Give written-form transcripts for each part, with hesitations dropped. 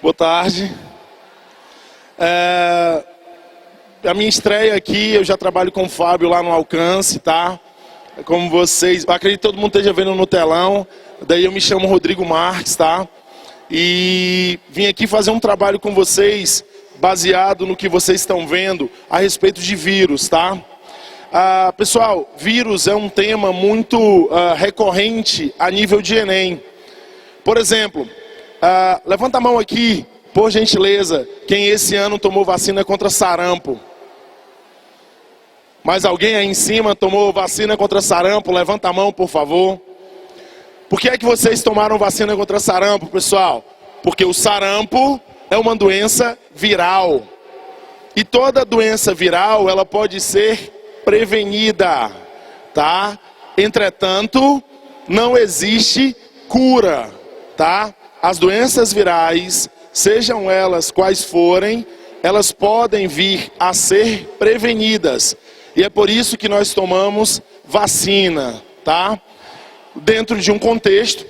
Boa tarde. A minha estreia aqui, eu já trabalho com o Fábio lá no Alcance, tá? Como vocês, acredito que todo mundo esteja vendo no telão. Daí eu me chamo Rodrigo Marques, tá? E vim aqui fazer um trabalho com vocês, baseado no que vocês estão vendo a respeito de vírus, tá? Pessoal, vírus é um tema muito recorrente a nível de Enem. Por exemplo, levanta a mão aqui, por gentileza, quem esse ano tomou vacina contra sarampo. Mais alguém aí em cima tomou vacina contra sarampo? Levanta a mão, por favor. Por que é que vocês tomaram vacina contra sarampo, pessoal? Porque o sarampo é uma doença viral. E toda doença viral, ela pode ser prevenida, tá? Entretanto, não existe cura, tá? As doenças virais, sejam elas quais forem, elas podem vir a ser prevenidas. E é por isso que nós tomamos vacina, tá? Dentro de um contexto,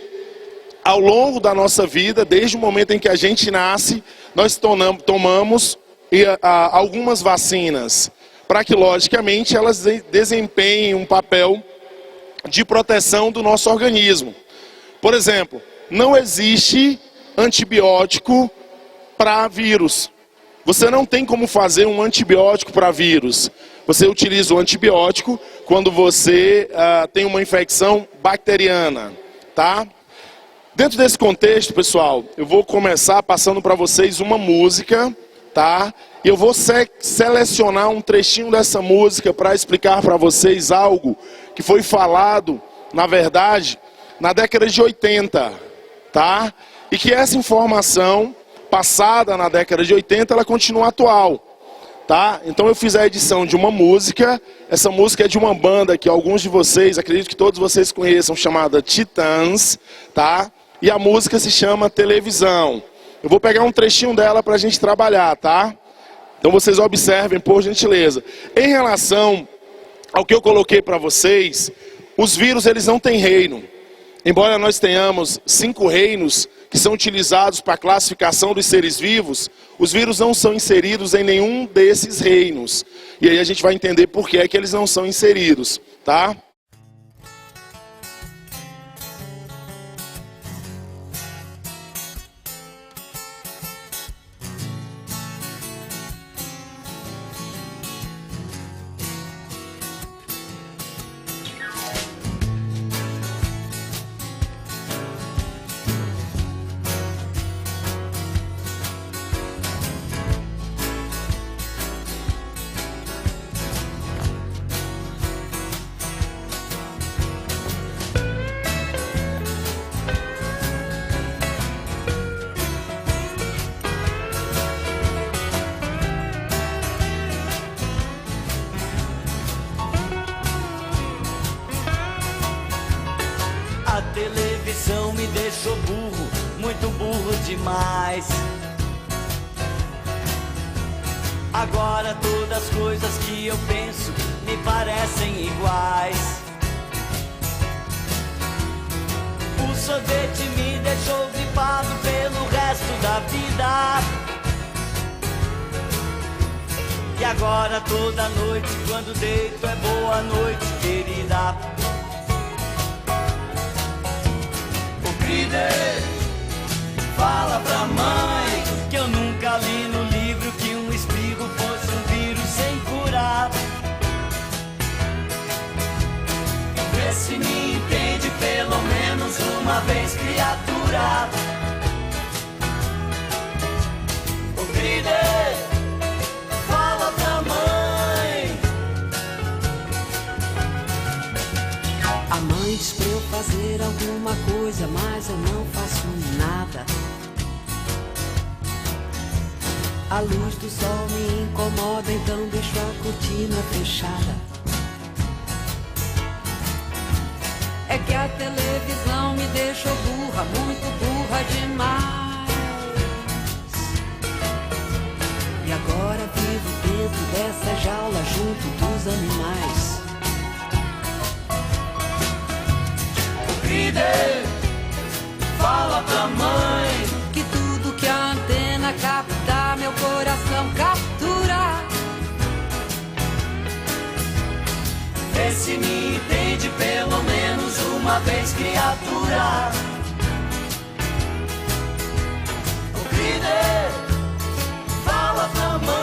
ao longo da nossa vida, desde o momento em que a gente nasce, nós tomamos algumas vacinas, para que, logicamente, elas desempenhem um papel de proteção do nosso organismo. Por exemplo, não existe antibiótico para vírus. Você não tem como fazer um antibiótico para vírus. Você utiliza o antibiótico quando você tem uma infecção bacteriana, tá? Dentro desse contexto, pessoal, eu vou começar passando para vocês uma música, tá? E eu vou selecionar um trechinho dessa música para explicar para vocês algo que foi falado, na verdade, na década de 80, tá? E que essa informação passada na década de 80, ela continua atual, tá? Então eu fiz a edição de uma música, essa música é de uma banda que alguns de vocês, acredito que todos vocês conheçam, chamada Titãs, tá? E a música se chama Televisão. Eu vou pegar um trechinho dela para a gente trabalhar, tá? Então vocês observem, por gentileza. Em relação ao que eu coloquei para vocês, os vírus, eles não têm reino. Embora nós tenhamos 5 reinos que são utilizados para a classificação dos seres vivos, os vírus não são inseridos em nenhum desses reinos. E aí a gente vai entender por que é que eles não são inseridos, tá? A televisão me deixou burro, muito burro demais. Agora todas as coisas que eu penso me parecem iguais. O sorvete me deixou gripado pelo resto da vida. E agora toda noite, quando deito, é boa noite, querida. Fala pra mãe que eu nunca li no livro que um espirro fosse um vírus sem curar. Vê se me entende pelo menos uma vez, criatura. Ô Cride, fala pra mãe. A mãe diz pra eu fazer alguma coisa, mas eu não faço nada. A luz do sol me incomoda, então deixo a cortina fechada. É que a televisão me deixou burra, muito burra demais. E agora vivo dentro dessa jaula junto dos animais. Cride, fala pra mãe que tudo que a antena vê se me entende pelo menos uma vez, criatura. O líder fala pra mãe.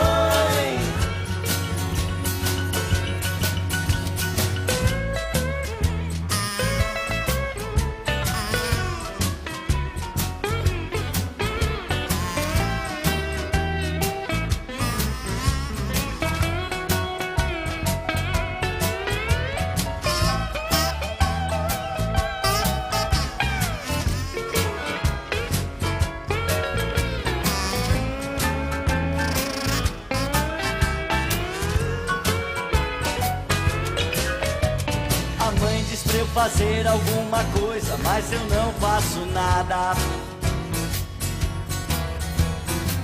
Pra eu fazer alguma coisa, mas eu não faço nada.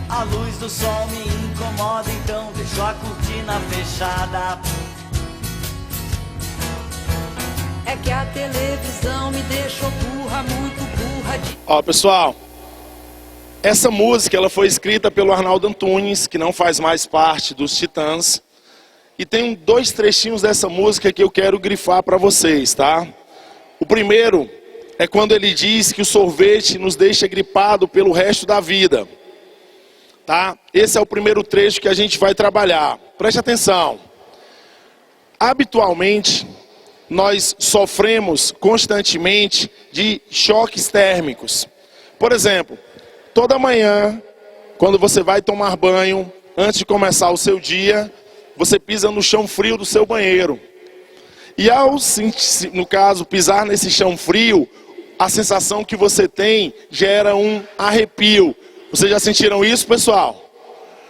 A luz do sol me incomoda, então deixo a cortina fechada. É que a televisão me deixou burra, muito burra de... Ó, pessoal, essa música ela foi escrita pelo Arnaldo Antunes, que não faz mais parte dos Titãs. E tem 2 trechinhos dessa música que eu quero grifar para vocês, tá? O primeiro é quando ele diz que o sorvete nos deixa gripado pelo resto da vida, tá? Esse é o primeiro trecho que a gente vai trabalhar. Preste atenção. Habitualmente, nós sofremos constantemente de choques térmicos. Por exemplo, toda manhã, quando você vai tomar banho, antes de começar o seu dia, você pisa no chão frio do seu banheiro. E ao, no caso, pisar nesse chão frio, a sensação que você tem gera um arrepio. Vocês já sentiram isso, pessoal?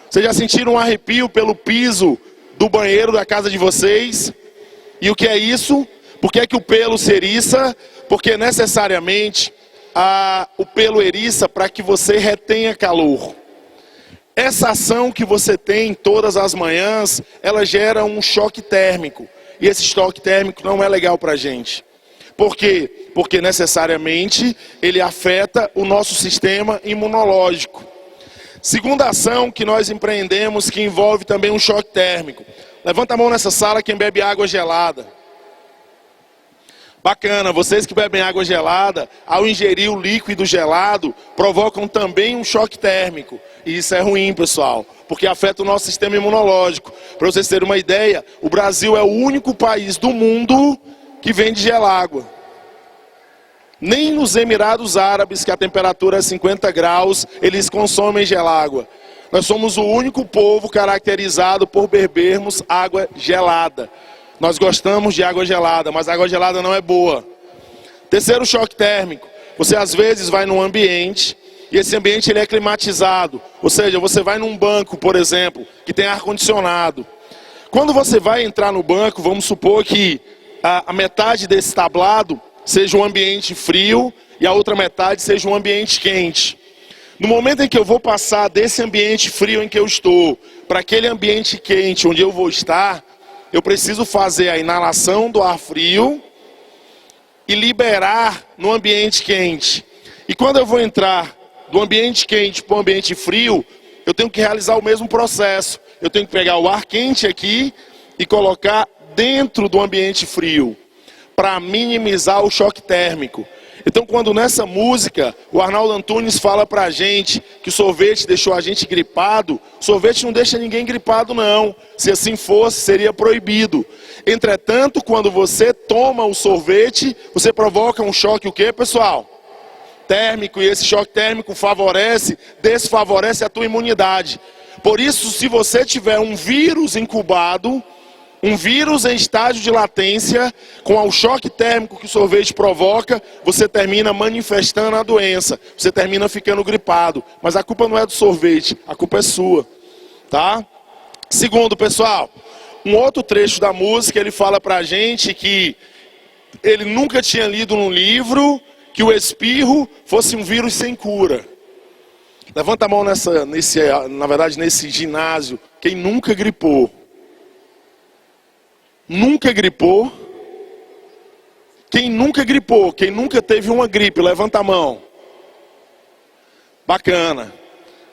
Vocês já sentiram um arrepio pelo piso do banheiro da casa de vocês? E o que é isso? Por que é que o pelo se eriça? Porque necessariamente o pelo eriça para que você retenha calor. Essa ação que você tem todas as manhãs, ela gera um choque térmico. E esse choque térmico não é legal para a gente. Por quê? Porque necessariamente ele afeta o nosso sistema imunológico. Segunda ação que nós empreendemos, que envolve também um choque térmico. Levanta a mão nessa sala quem bebe água gelada. Bacana, vocês que bebem água gelada, ao ingerir o líquido gelado, provocam também um choque térmico. E isso é ruim, pessoal, porque afeta o nosso sistema imunológico. Para vocês terem uma ideia, o Brasil é o único país do mundo que vende gelágua. Nem nos Emirados Árabes, que a temperatura é 50 graus, eles consomem gelágua. Nós somos o único povo caracterizado por bebermos água gelada. Nós gostamos de água gelada, mas a água gelada não é boa. Terceiro choque térmico. Você às vezes vai num ambiente, e esse ambiente ele é climatizado. Ou seja, você vai num banco, por exemplo, que tem ar-condicionado. Quando você vai entrar no banco, vamos supor que a metade desse tablado seja um ambiente frio e a outra metade seja um ambiente quente. No momento em que eu vou passar desse ambiente frio em que eu estou para aquele ambiente quente onde eu vou estar, eu preciso fazer a inalação do ar frio e liberar no ambiente quente. E quando eu vou entrar do ambiente quente para o ambiente frio, eu tenho que realizar o mesmo processo. Eu tenho que pegar o ar quente aqui e colocar dentro do ambiente frio, para minimizar o choque térmico. Então, quando nessa música o Arnaldo Antunes fala pra gente que o sorvete deixou a gente gripado, sorvete não deixa ninguém gripado não. Se assim fosse, seria proibido. Entretanto, quando você toma o sorvete, você provoca um choque o quê, pessoal? Térmico, e esse choque térmico favorece, desfavorece a tua imunidade. Por isso, se você tiver um vírus incubado, um vírus em estágio de latência, com o choque térmico que o sorvete provoca, você termina manifestando a doença, você termina ficando gripado. Mas a culpa não é do sorvete, a culpa é sua, tá? Segundo, pessoal, um outro trecho da música, ele fala pra gente que ele nunca tinha lido num livro que o espirro fosse um vírus sem cura. Levanta a mão nesse ginásio, quem nunca gripou. Nunca gripou? Quem nunca gripou? Quem nunca teve uma gripe? Levanta a mão. Bacana.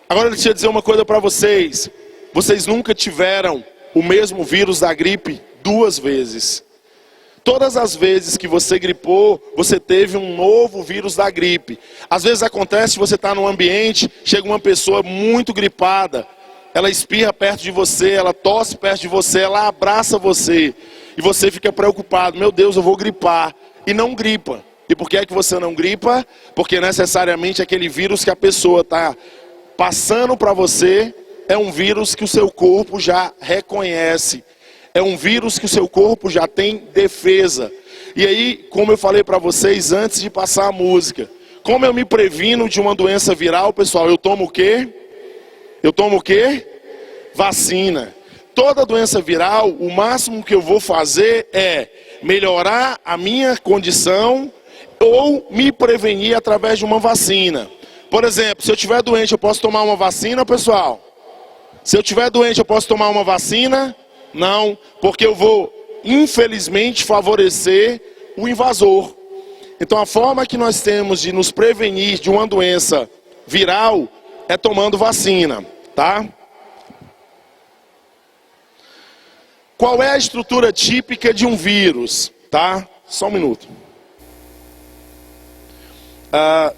Agora deixa eu dizer uma coisa para vocês. Vocês nunca tiveram o mesmo vírus da gripe 2 vezes. todas as vezes que você gripou, você teve um novo vírus da gripe. Às vezes acontece que você está num ambiente, chega uma pessoa muito gripada, ela espirra perto de você, ela tosse perto de você, ela abraça você. E você fica preocupado, meu Deus, eu vou gripar. E não gripa. E por que é que você não gripa? Porque necessariamente aquele vírus que a pessoa está passando para você é um vírus que o seu corpo já reconhece. É um vírus que o seu corpo já tem defesa. E aí, como eu falei para vocês antes de passar a música, como eu me previno de uma doença viral, pessoal, eu tomo o quê? Eu tomo o quê? Vacina. Toda doença viral, o máximo que eu vou fazer é melhorar a minha condição ou me prevenir através de uma vacina. Por exemplo, se eu estiver doente, eu posso tomar uma vacina, pessoal? Se eu estiver doente, eu posso tomar uma vacina? Não, porque eu vou, infelizmente, favorecer o invasor. Então a forma que nós temos de nos prevenir de uma doença viral é tomando vacina, tá? Qual é a estrutura típica de um vírus, tá? Só um minuto.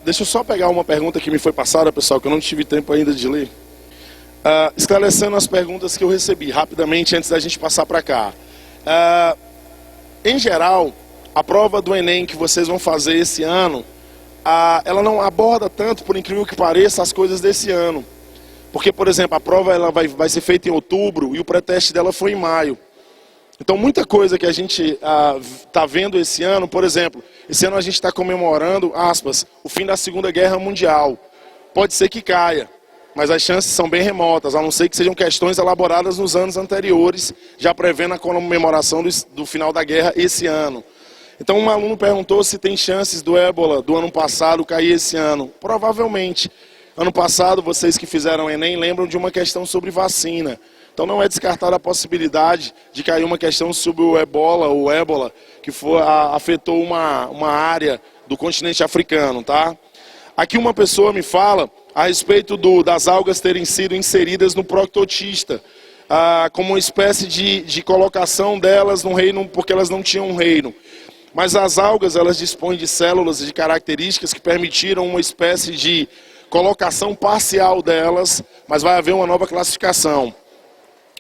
Deixa eu só pegar uma pergunta que me foi passada, pessoal, que eu não tive tempo ainda de ler. Esclarecendo as perguntas que eu recebi rapidamente antes da gente passar para cá. Em geral, a prova do Enem que vocês vão fazer esse ano, ela não aborda tanto, por incrível que pareça, as coisas desse ano. Porque, por exemplo, a prova ela vai ser feita em outubro e o pré-teste dela foi em maio. Então, muita coisa que a gente está vendo esse ano, por exemplo, esse ano a gente está comemorando, aspas, o fim da Segunda Guerra Mundial. Pode ser que caia, mas as chances são bem remotas, a não ser que sejam questões elaboradas nos anos anteriores, já prevendo a comemoração do final da guerra esse ano. Então um aluno perguntou se tem chances do ébola do ano passado cair esse ano. Provavelmente. Ano passado, vocês que fizeram o Enem lembram de uma questão sobre vacina. Então não é descartada a possibilidade de cair uma questão sobre o ébola, que afetou uma área do continente africano, tá? Aqui uma pessoa me fala a respeito das algas terem sido inseridas no proctotista, como uma espécie de colocação delas no reino, porque elas não tinham um reino. Mas as algas, elas dispõem de células e de características que permitiram uma espécie de colocação parcial delas, mas vai haver uma nova classificação.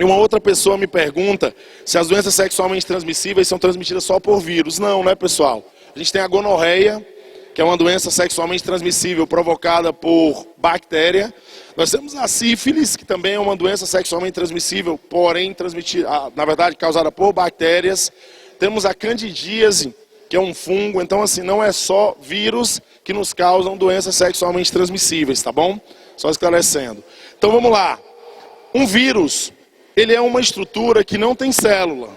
E uma outra pessoa me pergunta se as doenças sexualmente transmissíveis são transmitidas só por vírus. Não, né, pessoal? A gente tem a gonorreia, que é uma doença sexualmente transmissível provocada por bactéria. Nós temos a sífilis, que também é uma doença sexualmente transmissível, porém na verdade causada por bactérias. Temos a candidíase, que é um fungo. Então, assim, não é só vírus que nos causam doenças sexualmente transmissíveis, tá bom? Só esclarecendo. Então, vamos lá. Um vírus, ele é uma estrutura que não tem célula.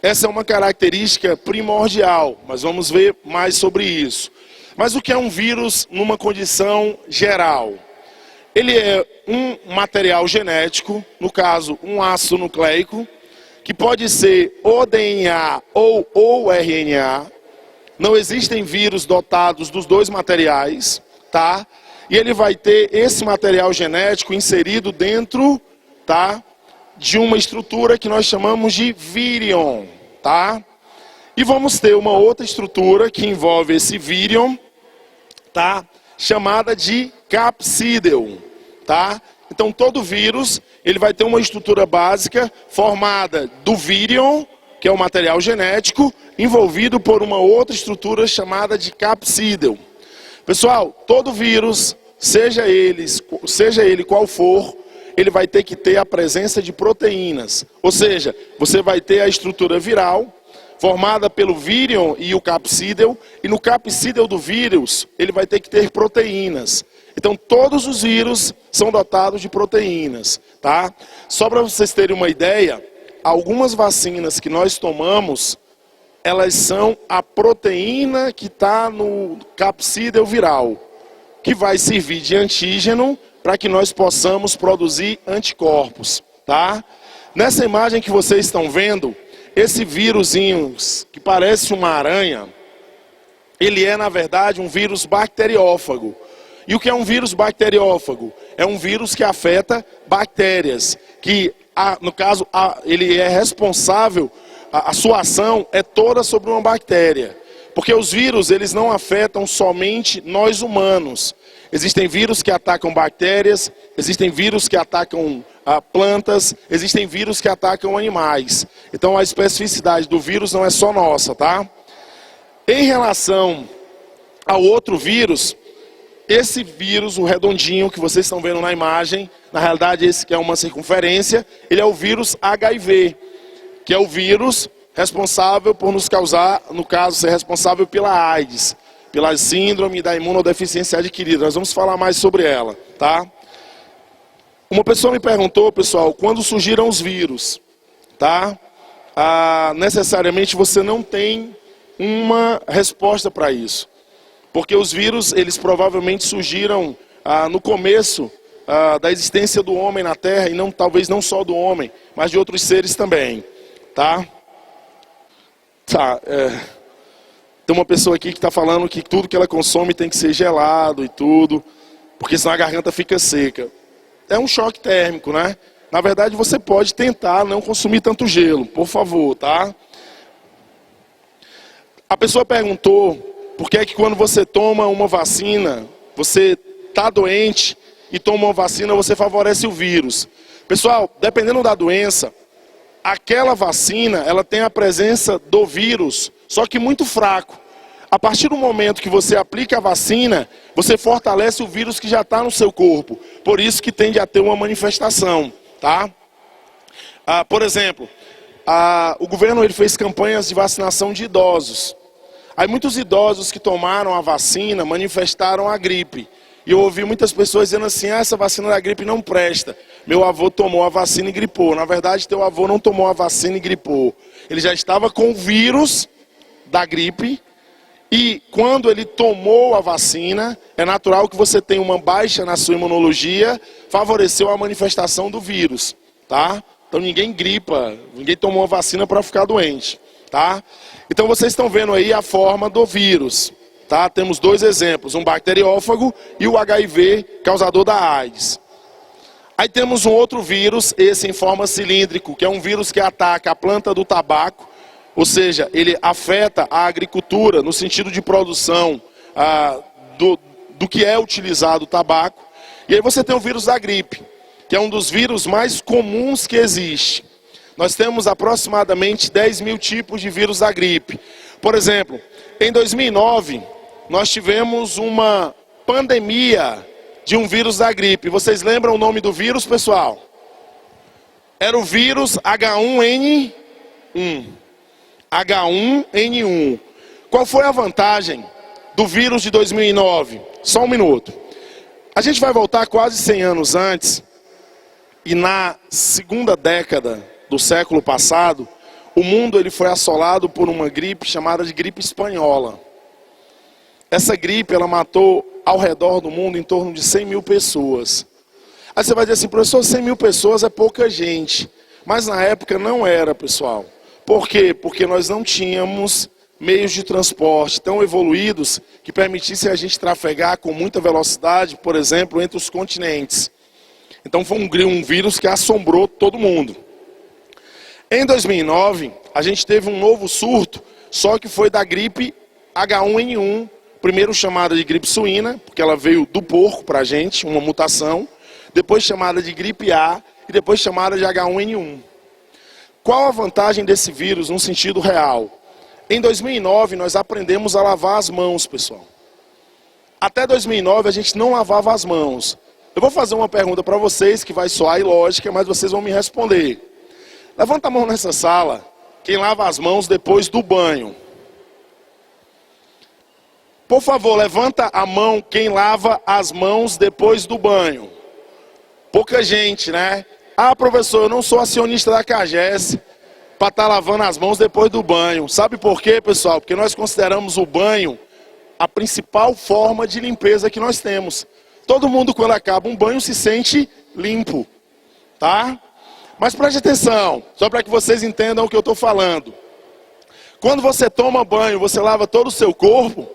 Essa é uma característica primordial, mas vamos ver mais sobre isso. Mas o que é um vírus numa condição geral? Ele é um material genético, no caso, um ácido nucleico, que pode ser ou DNA ou RNA. Não existem vírus dotados dos dois materiais, tá? E ele vai ter esse material genético inserido dentro, tá, de uma estrutura que nós chamamos de vírion, tá? E vamos ter uma outra estrutura que envolve esse vírion, tá? Chamada de capsídeo, tá? Então todo vírus, ele vai ter uma estrutura básica formada do vírion, que é o material genético, envolvido por uma outra estrutura chamada de capsídeo. Pessoal, todo vírus, seja ele qual for, ele vai ter que ter a presença de proteínas. Ou seja, você vai ter a estrutura viral, formada pelo vírion e o capsídeo, e no capsídeo do vírus, ele vai ter que ter proteínas. Então, todos os vírus são dotados de proteínas, tá? Só para vocês terem uma ideia, algumas vacinas que nós tomamos, elas são a proteína que está no capsídeo viral, que vai servir de antígeno para que nós possamos produzir anticorpos, tá? Nessa imagem que vocês estão vendo, esse vírusinho que parece uma aranha, ele é, na verdade, um vírus bacteriófago. E o que é um vírus bacteriófago? É um vírus que afeta bactérias, que, no caso, ele é responsável a sua ação é toda sobre uma bactéria. Porque os vírus, eles não afetam somente nós humanos. Existem vírus que atacam bactérias, existem vírus que atacam plantas, existem vírus que atacam animais. Então a especificidade do vírus não é só nossa, tá? Em relação ao outro vírus, esse vírus, o redondinho que vocês estão vendo na imagem, na realidade esse que é uma circunferência, ele é o vírus HIV, que é o vírus responsável por nos causar, no caso, ser responsável pela AIDS, pela síndrome da imunodeficiência adquirida. Nós vamos falar mais sobre ela, tá? Uma pessoa me perguntou, pessoal, quando surgiram os vírus, tá? Necessariamente você não tem uma resposta para isso. Porque os vírus, eles provavelmente surgiram no começo da existência do homem na Terra, e não, talvez não só do homem, mas de outros seres também, tá? Tem uma pessoa aqui que está falando que tudo que ela consome tem que ser gelado e tudo, porque senão a garganta fica seca. É um choque térmico, né? Na verdade, você pode tentar não consumir tanto gelo, por favor, tá? A pessoa perguntou por que é que quando você toma uma vacina, você está doente e toma uma vacina, você favorece o vírus. Pessoal, dependendo da doença, aquela vacina, ela tem a presença do vírus, só que muito fraco. A partir do momento que você aplica a vacina, você fortalece o vírus que já está no seu corpo. Por isso que tende a ter uma manifestação, tá? Por exemplo, o governo ele fez campanhas de vacinação de idosos. Aí muitos idosos que tomaram a vacina manifestaram a gripe. E eu ouvi muitas pessoas dizendo assim, essa vacina da gripe não presta. Meu avô tomou a vacina e gripou. Na verdade, teu avô não tomou a vacina e gripou. Ele já estava com o vírus da gripe. E quando ele tomou a vacina, é natural que você tenha uma baixa na sua imunologia, favoreceu a manifestação do vírus, tá? Então ninguém gripa, ninguém tomou a vacina para ficar doente, tá? Então vocês estão vendo aí a forma do vírus, tá? Temos dois exemplos, um bacteriófago e o HIV, causador da AIDS. Aí temos um outro vírus, esse em forma cilíndrico, que é um vírus que ataca a planta do tabaco, ou seja, ele afeta a agricultura no sentido de produção do que é utilizado o tabaco. E aí você tem o vírus da gripe, que é um dos vírus mais comuns que existe. Nós temos aproximadamente 10 mil tipos de vírus da gripe. Por exemplo, em 2009, nós tivemos uma pandemia de um vírus da gripe. Vocês lembram o nome do vírus, pessoal? Era o vírus H1N1. H1N1. Qual foi a vantagem do vírus de 2009? Só um minuto. A gente vai voltar quase 100 anos antes, e na segunda década do século passado, o mundo ele foi assolado por uma gripe chamada de gripe espanhola. Essa gripe ela matou ao redor do mundo em torno de 100 mil pessoas. Aí você vai dizer assim, professor, 100 mil pessoas é pouca gente. Mas na época não era, pessoal. Por quê? Porque nós não tínhamos meios de transporte tão evoluídos que permitissem a gente trafegar com muita velocidade, por exemplo, entre os continentes. Então foi um vírus que assombrou todo mundo. Em 2009, a gente teve um novo surto, só que foi da gripe H1N1, primeiro chamada de gripe suína, porque ela veio do porco para a gente, uma mutação, depois chamada de gripe A e depois chamada de H1N1. Qual a vantagem desse vírus no sentido real? Em 2009, nós aprendemos a lavar as mãos, pessoal. Até 2009, a gente não lavava as mãos. Eu vou fazer uma pergunta para vocês, que vai soar ilógica, mas vocês vão me responder. Levanta a mão nessa sala, quem lava as mãos depois do banho. Por favor, levanta a mão quem lava as mãos depois do banho. Pouca gente, né? Ah, professor, eu não sou acionista da CAGES para estar lavando as mãos depois do banho. Sabe por quê, pessoal? Porque nós consideramos o banho a principal forma de limpeza que nós temos. Todo mundo, quando acaba um banho, se sente limpo, tá? Mas preste atenção, só para que vocês entendam o que eu estou falando. Quando você toma banho, você lava todo o seu corpo?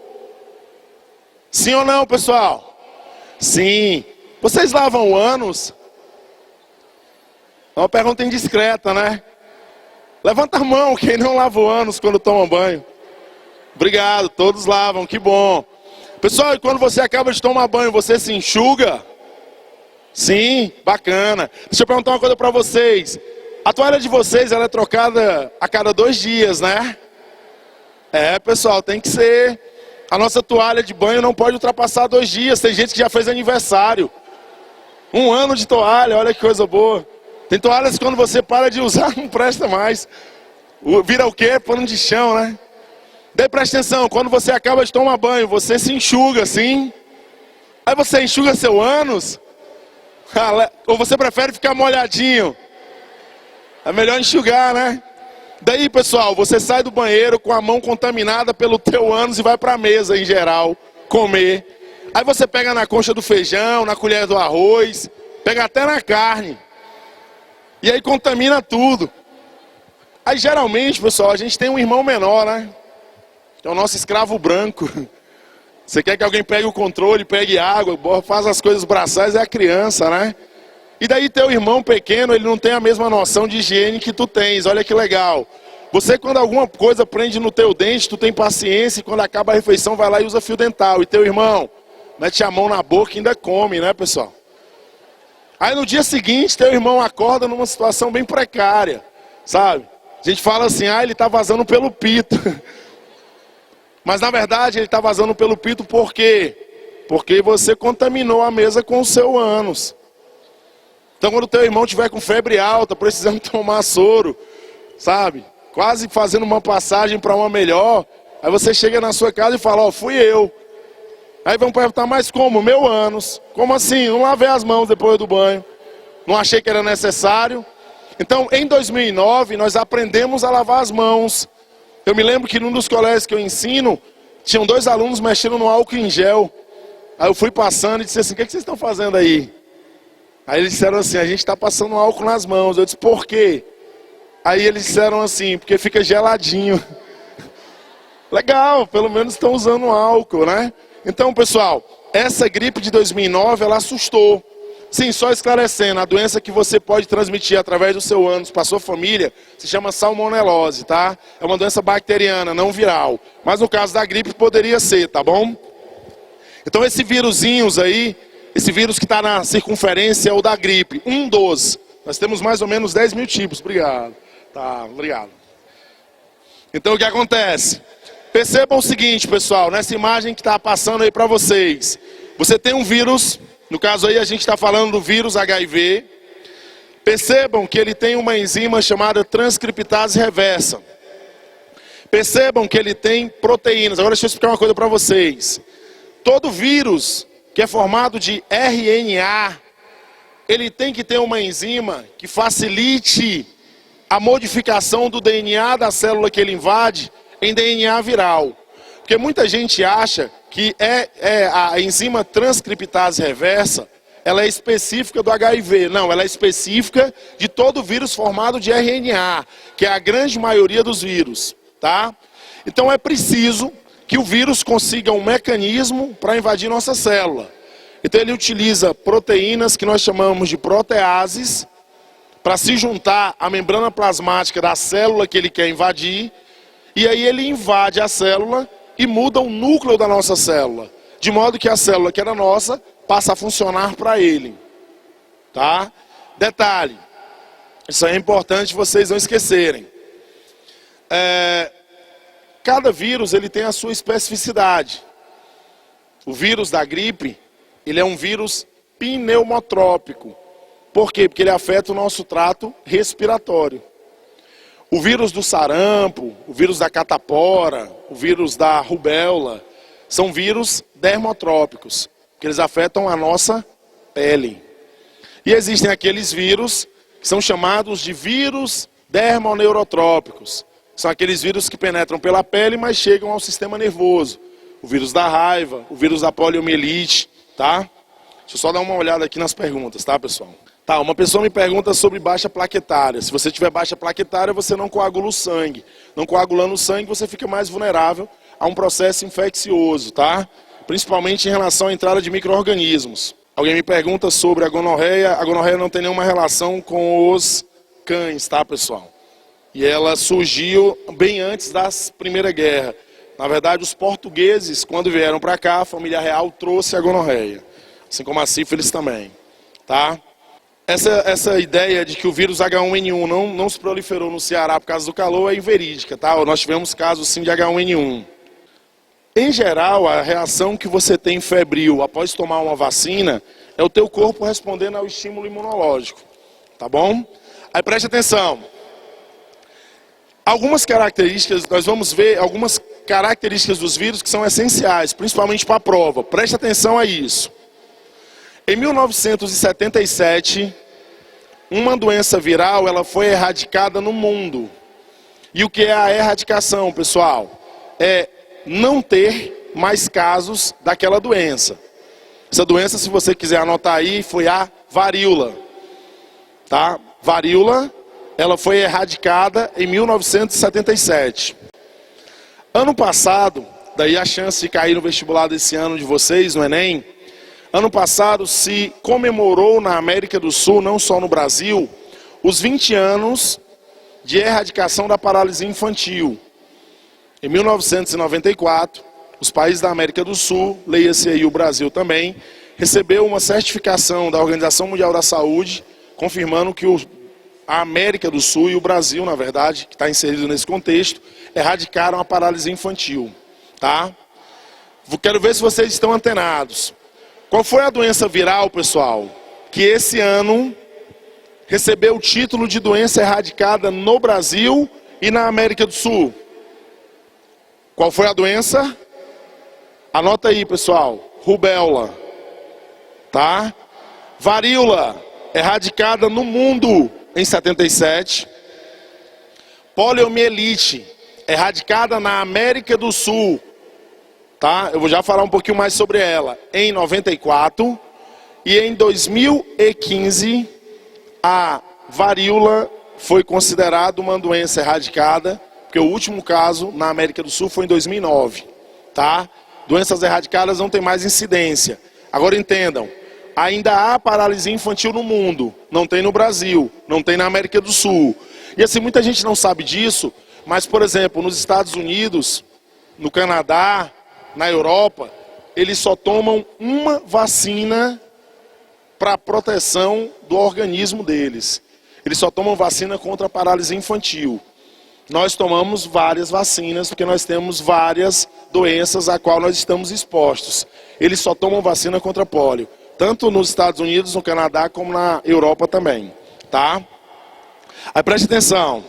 Sim ou não, pessoal? Sim. Vocês lavam o ânus? É uma pergunta indiscreta, né? Levanta a mão, quem não lavou ânus quando toma banho. Obrigado, todos lavam, que bom. Pessoal, e quando você acaba de tomar banho, você se enxuga? Sim, bacana. Deixa eu perguntar uma coisa para vocês. A toalha de vocês, ela é trocada a cada 2 dias, né? É, pessoal, tem que ser. A nossa toalha de banho não pode ultrapassar 2 dias. Tem gente que já fez aniversário. 1 ano de toalha, olha que coisa boa. Tem toalhas que quando você para de usar, não presta mais. Vira o quê? Pano de chão, né? Daí presta atenção, quando você acaba de tomar banho, você se enxuga assim. Aí você enxuga seu ânus. Ou você prefere ficar molhadinho? É melhor enxugar, né? Daí, pessoal, você sai do banheiro com a mão contaminada pelo teu ânus e vai para a mesa, em geral, comer. Aí você pega na concha do feijão, na colher do arroz, pega até na carne. E aí contamina tudo. Aí, geralmente, pessoal, a gente tem um irmão menor, né? Que é o nosso escravo branco. Você quer que alguém pegue o controle, pegue água, faz as coisas braçais, é a criança, né? E daí teu irmão pequeno, ele não tem a mesma noção de higiene que tu tens. Olha que legal. Você, quando alguma coisa prende no teu dente, tu tem paciência e quando acaba a refeição vai lá e usa fio dental. E teu irmão mete a mão na boca e ainda come, né, pessoal? Aí no dia seguinte, teu irmão acorda numa situação bem precária, sabe? A gente fala assim, ele tá vazando pelo pito. Mas na verdade ele tá vazando pelo pito por quê? Porque você contaminou a mesa com o seu ânus. Então quando o teu irmão tiver com febre alta, precisando tomar soro, sabe? Quase fazendo uma passagem para uma melhor, aí você chega na sua casa e fala, fui eu. Aí vão perguntar, mas como? Meu ânus. Como assim? Não lavei as mãos depois do banho. Não achei que era necessário. Então em 2009 nós aprendemos a lavar as mãos. Eu me lembro que num dos colégios que eu ensino, tinham 2 alunos mexendo no álcool em gel. Aí eu fui passando e disse assim, o que vocês estão fazendo aí? Aí eles disseram assim, a gente está passando álcool nas mãos. Eu disse, por quê? Aí eles disseram assim, porque fica geladinho. Legal, pelo menos estão usando álcool, né? Então, pessoal, essa gripe de 2009, ela assustou. Sim, só esclarecendo, a doença que você pode transmitir através do seu ânus para sua família se chama salmonelose, tá? É uma doença bacteriana, não viral. Mas no caso da gripe poderia ser, tá bom? Então esse vírusinhos aí, esse vírus que está na circunferência é o da gripe, um dos. Nós temos mais ou menos 10 mil tipos, obrigado. Tá, obrigado. Então o que acontece? Percebam o seguinte, pessoal, nessa imagem que está passando aí para vocês. Você tem um vírus, no caso aí a gente está falando do vírus HIV. Percebam que ele tem uma enzima chamada transcriptase reversa. Percebam que ele tem proteínas. Agora deixa eu explicar uma coisa para vocês. Todo vírus que é formado de RNA, ele tem que ter uma enzima que facilite a modificação do DNA da célula que ele invade em DNA viral. Porque muita gente acha que a enzima transcriptase reversa, ela é específica do HIV. Não, ela é específica de todo vírus formado de RNA, que é a grande maioria dos vírus, tá? Então é preciso que o vírus consiga um mecanismo para invadir nossa célula. Então ele utiliza proteínas que nós chamamos de proteases para se juntar à membrana plasmática da célula que ele quer invadir, e aí ele invade a célula e muda o núcleo da nossa célula, de modo que a célula que era nossa passa a funcionar para ele. Tá? Detalhe, isso é importante vocês não esquecerem. Cada vírus ele tem a sua especificidade. O vírus da gripe, ele é um vírus pneumotrópico. Por quê? Porque ele afeta o nosso trato respiratório. O vírus do sarampo, o vírus da catapora, o vírus da rubéola, são vírus dermotrópicos, que eles afetam a nossa pele. E existem aqueles vírus que são chamados de vírus dermoneurotrópicos. São aqueles vírus que penetram pela pele, mas chegam ao sistema nervoso. O vírus da raiva, o vírus da poliomielite, tá? Deixa eu só dar uma olhada aqui nas perguntas, tá, pessoal? Tá, uma pessoa me pergunta sobre baixa plaquetária. Se você tiver baixa plaquetária, você não coagula o sangue. Não coagulando o sangue, você fica mais vulnerável a um processo infeccioso, tá? Principalmente em relação à entrada de micro-organismos. Alguém me pergunta sobre a gonorreia. A gonorreia não tem nenhuma relação com os cães, tá, pessoal? E ela surgiu bem antes da Primeira Guerra. Na verdade, os portugueses, quando vieram para cá, a família real trouxe a gonorreia, assim como a sífilis também, tá? Essa ideia de que o vírus H1N1 não se proliferou no Ceará por causa do calor é inverídica, tá? Nós tivemos casos sim de H1N1. Em geral, a reação que você tem febril após tomar uma vacina é o teu corpo respondendo ao estímulo imunológico, tá bom? Aí preste atenção. Algumas características, nós vamos ver algumas características dos vírus que são essenciais, principalmente para a prova. Preste atenção a isso. Em 1977, uma doença viral ela foi erradicada no mundo. E o que é a erradicação, pessoal? É não ter mais casos daquela doença. Essa doença, se você quiser anotar aí, foi a varíola. Tá? Varíola, ela foi erradicada em 1977. Ano passado, daí a chance de cair no vestibular desse ano de vocês, no Enem, ano passado se comemorou na América do Sul, não só no Brasil, os 20 anos de erradicação da paralisia infantil. Em 1994, os países da América do Sul, leia-se aí o Brasil também, recebeu uma certificação da Organização Mundial da Saúde, confirmando que a América do Sul e o Brasil, na verdade, que está inserido nesse contexto, erradicaram a paralisia infantil. Tá? Quero ver se vocês estão antenados. Qual foi a doença viral, pessoal, que esse ano recebeu o título de doença erradicada no Brasil e na América do Sul? Qual foi a doença? Anota aí, pessoal. Rubéola. Tá? Varíola, erradicada no mundo em 77. Poliomielite, erradicada na América do Sul. Tá? Eu vou já falar um pouquinho mais sobre ela. Em 94. E em 2015, a varíola foi considerada uma doença erradicada, porque o último caso na América do Sul foi em 2009, tá? Doenças erradicadas não tem mais incidência. Agora entendam, ainda há paralisia infantil no mundo, não tem no Brasil, não tem na América do Sul. E assim, muita gente não sabe disso, mas, por exemplo, nos Estados Unidos, no Canadá, na Europa, eles só tomam uma vacina para proteção do organismo deles. Eles só tomam vacina contra a paralisia infantil. Nós tomamos várias vacinas, porque nós temos várias doenças a qual nós estamos expostos. Eles só tomam vacina contra pólio, tanto nos Estados Unidos, no Canadá, como na Europa também, tá? Aí preste atenção.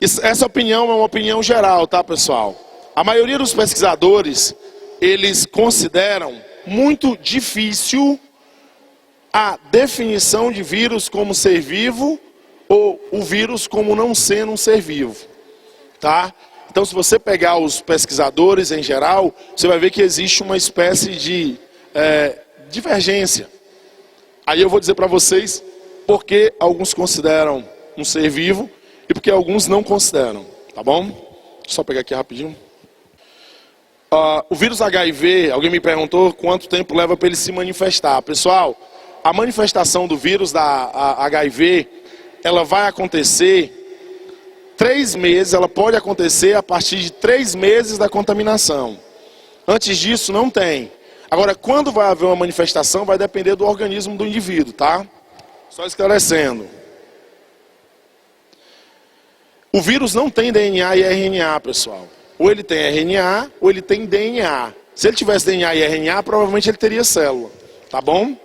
Essa opinião é uma opinião geral, tá, pessoal? A maioria dos pesquisadores, eles consideram muito difícil a definição de vírus como ser vivo ou o vírus como não sendo um ser vivo, tá? Então, se você pegar os pesquisadores em geral, você vai ver que existe uma espécie de divergência. Aí eu vou dizer para vocês por que alguns consideram um ser vivo e por que alguns não consideram, tá bom? Deixa eu só pegar aqui rapidinho. O vírus HIV, alguém me perguntou quanto tempo leva para ele se manifestar. Pessoal, a manifestação do vírus da HIV, ela vai acontecer 3 meses, ela pode acontecer a partir de 3 meses da contaminação. Antes disso, não tem. Agora, quando vai haver uma manifestação, vai depender do organismo do indivíduo, tá? Só esclarecendo. O vírus não tem DNA e RNA, pessoal. Ou ele tem RNA, ou ele tem DNA. Se ele tivesse DNA e RNA, provavelmente ele teria célula, tá bom?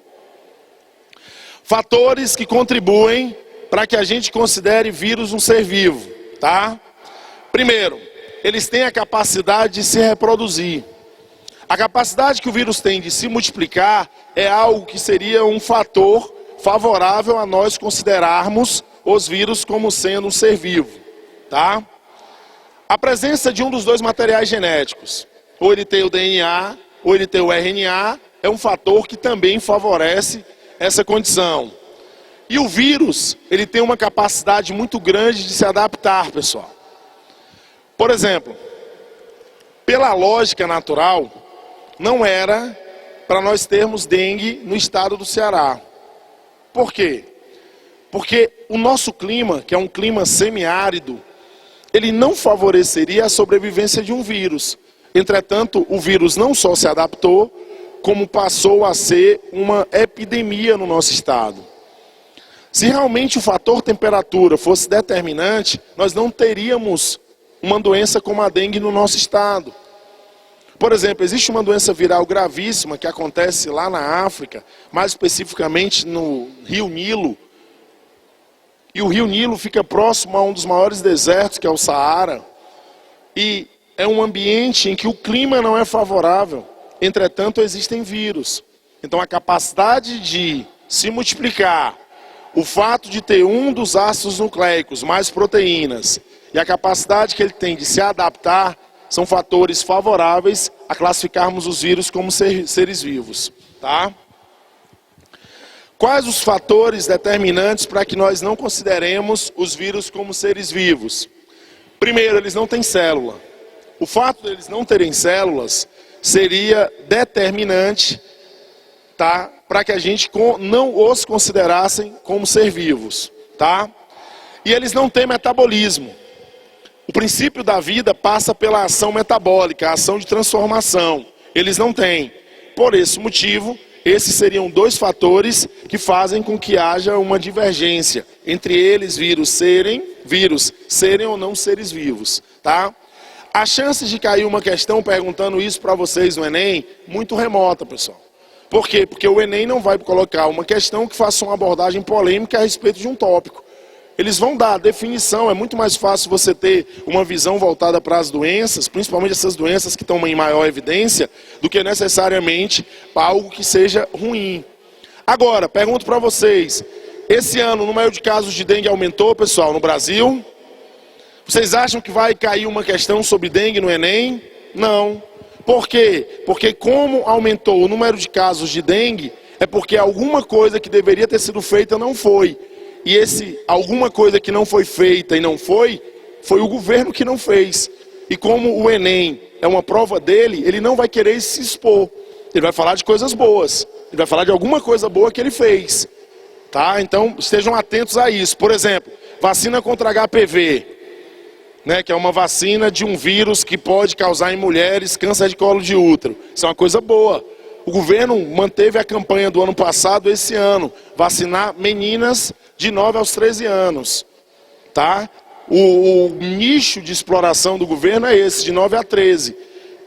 Fatores que contribuem para que a gente considere vírus um ser vivo, tá? Primeiro, eles têm a capacidade de se reproduzir. A capacidade que o vírus tem de se multiplicar é algo que seria um fator favorável a nós considerarmos os vírus como sendo um ser vivo, tá? A presença de um dos dois materiais genéticos, ou ele tem o DNA, ou ele tem o RNA, é um fator que também favorece essa condição. E o vírus, ele tem uma capacidade muito grande de se adaptar, pessoal. Por exemplo, pela lógica natural, não era para nós termos dengue no estado do Ceará. Por quê? Porque o nosso clima, que é um clima semiárido, ele não favoreceria a sobrevivência de um vírus. Entretanto, o vírus não só se adaptou, como passou a ser uma epidemia no nosso estado. Se realmente o fator temperatura fosse determinante, nós não teríamos uma doença como a dengue no nosso estado. Por exemplo, existe uma doença viral gravíssima que acontece lá na África, mais especificamente no Rio Nilo. E o Rio Nilo fica próximo a um dos maiores desertos, que é o Saara. E é um ambiente em que o clima não é favorável. Entretanto, existem vírus. Então, a capacidade de se multiplicar, o fato de ter um dos ácidos nucleicos, mais proteínas, e a capacidade que ele tem de se adaptar, são fatores favoráveis a classificarmos os vírus como seres vivos. Tá? Quais os fatores determinantes para que nós não consideremos os vírus como seres vivos? Primeiro, eles não têm célula. O fato de eles não terem células seria determinante, tá, para que a gente não os considerassem como ser vivos. Tá? E eles não têm metabolismo. O princípio da vida passa pela ação metabólica, a ação de transformação. Eles não têm. Por esse motivo, esses seriam dois fatores que fazem com que haja uma divergência entre eles, vírus serem ou não seres vivos. Tá? A chance de cair uma questão perguntando isso para vocês no Enem, muito remota, pessoal. Por quê? Porque o Enem não vai colocar uma questão que faça uma abordagem polêmica a respeito de um tópico. Eles vão dar a definição, é muito mais fácil você ter uma visão voltada para as doenças, principalmente essas doenças que estão em maior evidência, do que necessariamente para algo que seja ruim. Agora, pergunto para vocês, esse ano o número de casos de dengue aumentou, pessoal, no Brasil? Vocês acham que vai cair uma questão sobre dengue no Enem? Não. Por quê? Porque como aumentou o número de casos de dengue, é porque alguma coisa que deveria ter sido feita não foi. E alguma coisa que não foi feita e não foi o governo que não fez. E como o Enem é uma prova dele, ele não vai querer se expor. Ele vai falar de coisas boas. Ele vai falar de alguma coisa boa que ele fez. Tá? Então, estejam atentos a isso. Por exemplo, vacina contra HPV, né, que é uma vacina de um vírus que pode causar em mulheres câncer de colo de útero. Isso é uma coisa boa. O governo manteve a campanha do ano passado, esse ano, vacinar meninas de 9 aos 13 anos. Tá? O nicho de exploração do governo é esse, de 9 a 13.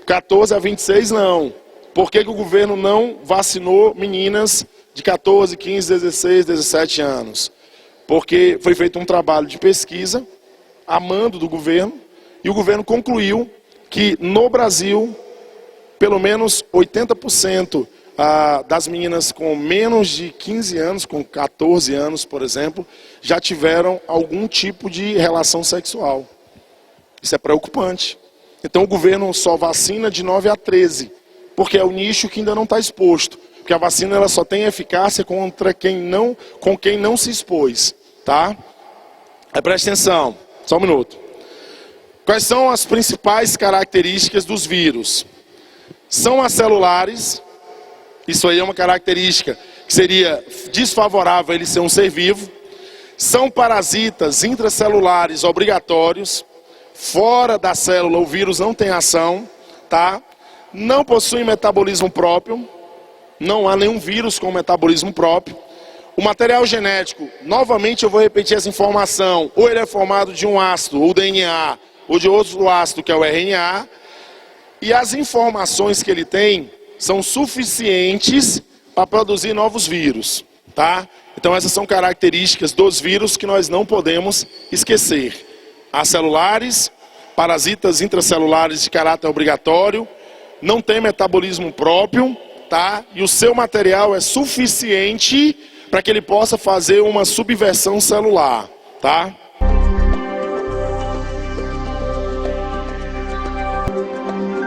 14 a 26 não. Por que o governo não vacinou meninas de 14, 15, 16, 17 anos? Porque foi feito um trabalho de pesquisa, a mando do governo, e o governo concluiu que no Brasil, pelo menos 80% das meninas com menos de 15 anos, com 14 anos, por exemplo, já tiveram algum tipo de relação sexual. Isso é preocupante. Então o governo só vacina de 9 a 13, porque é o nicho que ainda não está exposto. Porque a vacina ela só tem eficácia com quem não se expôs. Tá? Aí preste atenção, só um minuto. Quais são as principais características dos vírus? São acelulares. Isso aí é uma característica que seria desfavorável ele ser um ser vivo. São parasitas intracelulares obrigatórios. Fora da célula o vírus não tem ação. Tá? Não possuem metabolismo próprio. Não há nenhum vírus com metabolismo próprio. O material genético, novamente eu vou repetir essa informação. Ou ele é formado de um ácido, o DNA, ou de outro ácido, que é o RNA. E as informações que ele tem são suficientes para produzir novos vírus, tá? Então essas são características dos vírus que nós não podemos esquecer. Acelulares, parasitas intracelulares de caráter obrigatório, não tem metabolismo próprio, tá? E o seu material é suficiente para que ele possa fazer uma subversão celular, tá?